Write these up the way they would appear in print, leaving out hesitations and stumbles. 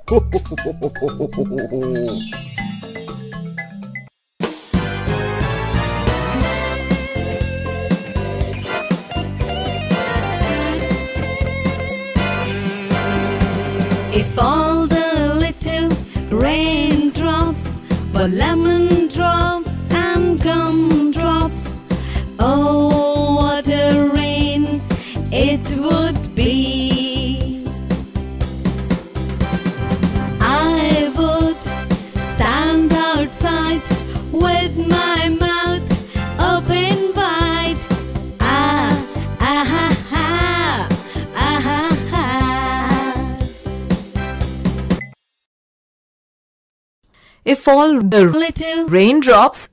If all the little raindrops were lemon drops and gumdrops, oh, what a rain it would be. I would stand outside with my mouth open wide. Ah, ah, ha, ha, ah, ha, ha. If all the little raindrops.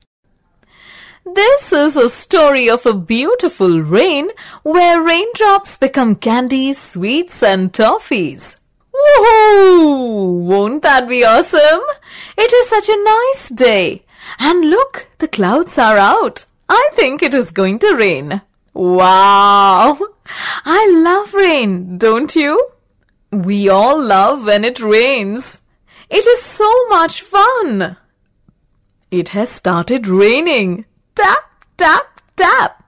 This is a story of a beautiful rain where raindrops become candies, sweets and toffees. Woohoo! Won't that be awesome? It is such a nice day. And look, the clouds are out. I think it is going to rain. Wow! I love rain, don't you? We all love when it rains. It is so much fun. It has started raining. Tap, tap, tap.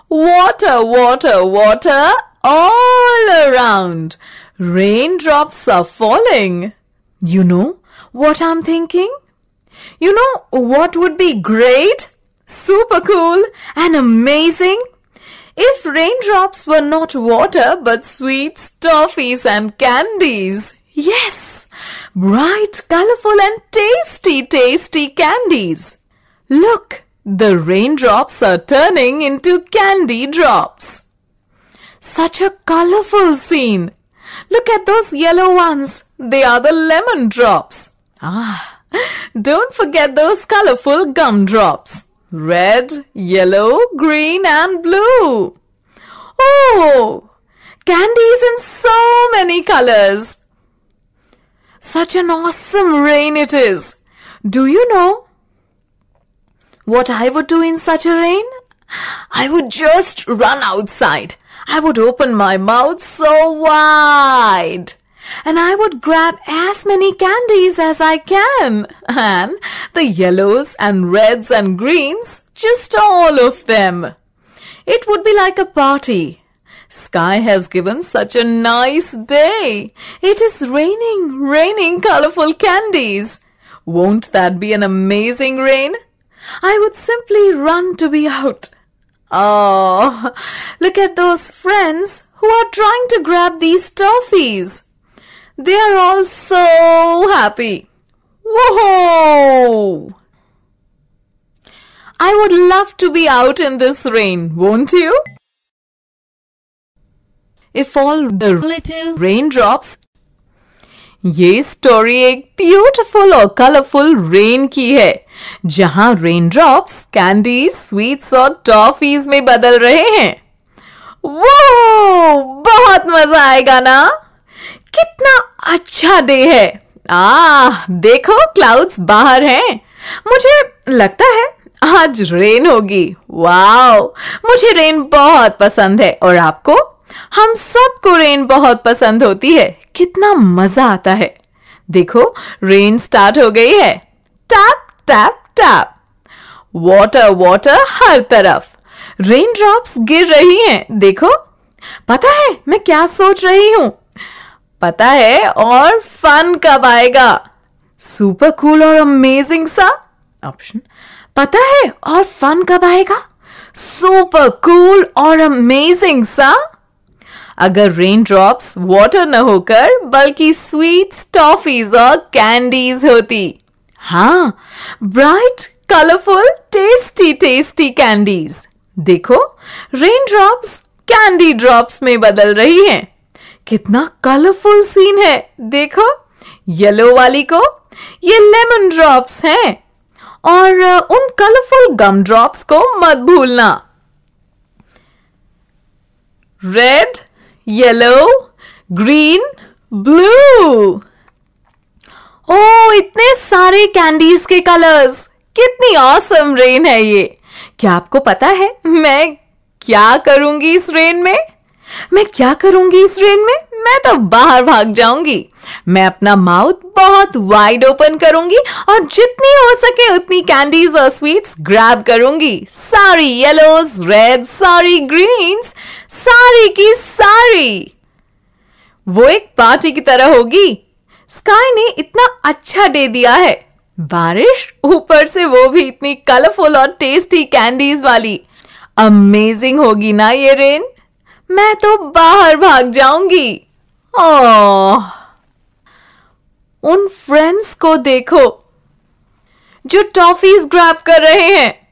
Water, water, water all around. Raindrops are falling. You know what I'm thinking? You know what would be great, super cool and amazing? If raindrops were not water but sweets, toffees and candies. Yes, bright, colorful and tasty, tasty candies. Look, the raindrops are turning into candy drops. Such a colorful scene. Look at those yellow ones. They are the lemon drops. Ah, don't forget those colorful gumdrops. Red, yellow, green and blue. Oh, candies in so many colors. Such an awesome rain it is. Do you know what I would do in such a rain? I would just run outside. I would open my mouth so wide. And I would grab as many candies as I can. And the yellows and reds and greens, just all of them. It would be like a party. Sky has given such a nice day. It is raining, raining colorful candies. Won't that be an amazing rain? I would simply run to be out. Oh, look at those friends who are trying to grab these toffees. They are all so happy. Whoa! I would love to be out in this rain, won't you? If all the little raindrops. ये story एक beautiful और colourful rain की है, जहां raindrops candies, sweets और toffees में बदल रहे हैं। वो बहुत मजा आएगा ना? कितना अच्छा डे है। देखो क्लाउड्स बाहर हैं। मुझे लगता है आज रेन होगी। वाओ, मुझे रेन बहुत पसंद है। और आपको? हम सबको रेन बहुत पसंद होती है। कितना मजा आता है। देखो रेन स्टार्ट हो गई है। Tap tap tap. Water water हर तरफ। रेन ड्रॉप्स गिर रही हैं। देखो, पता है मैं क्या सोच रही हूं? पता है और फन कब आएगा? सुपर कूल और अमेजिंग सा ऑप्शन। पता है और फन कब आएगा? सुपर कूल और अमेजिंग सा। अगर रेन ड्रॉप्स वाटर न होकर बल्कि स्वीट्स, टॉफीज और कैंडीज होती। हाँ, bright, colourful, tasty tasty candies. देखो रेन ड्रॉप्स कैंडी ड्रॉप्स में बदल रही हैं। कितना कलरफुल सीन है। देखो येलो वाली को ये लेमन ड्रॉप्स हैं और उन कलरफुल गम ड्रॉप्स को मत भूलना। Red, yellow, green, blue. Oh, इतने सारे कैंडीज के कलर्स। कितनी ऑसम रेन है ये। क्या आपको पता है मैं क्या करूंगी इस रेन में? मैं तो बाहर भाग जाऊंगी। मैं अपना माउथ बहुत वाइड ओपन करूंगी और जितनी हो सके उतनी कैंडीज और स्वीट्स ग्रैब करूंगी। सारी येलोज, रेड, सारी ग्रीन्स, सारी की सारी। वो एक पार्टी की तरह होगी। स्काई ने इतना अच्छा डे दिया है, बारिश, ऊपर से वो भी इतनी कलरफुल और टेस्टी कैंडीज वाली। अमेजिंग होगी ना ये रेन। मैं तो बाहर भाग जाऊंगी। ओह, उन फ्रेंड्स को देखो जो टॉफीज ग्रैब कर रहे हैं।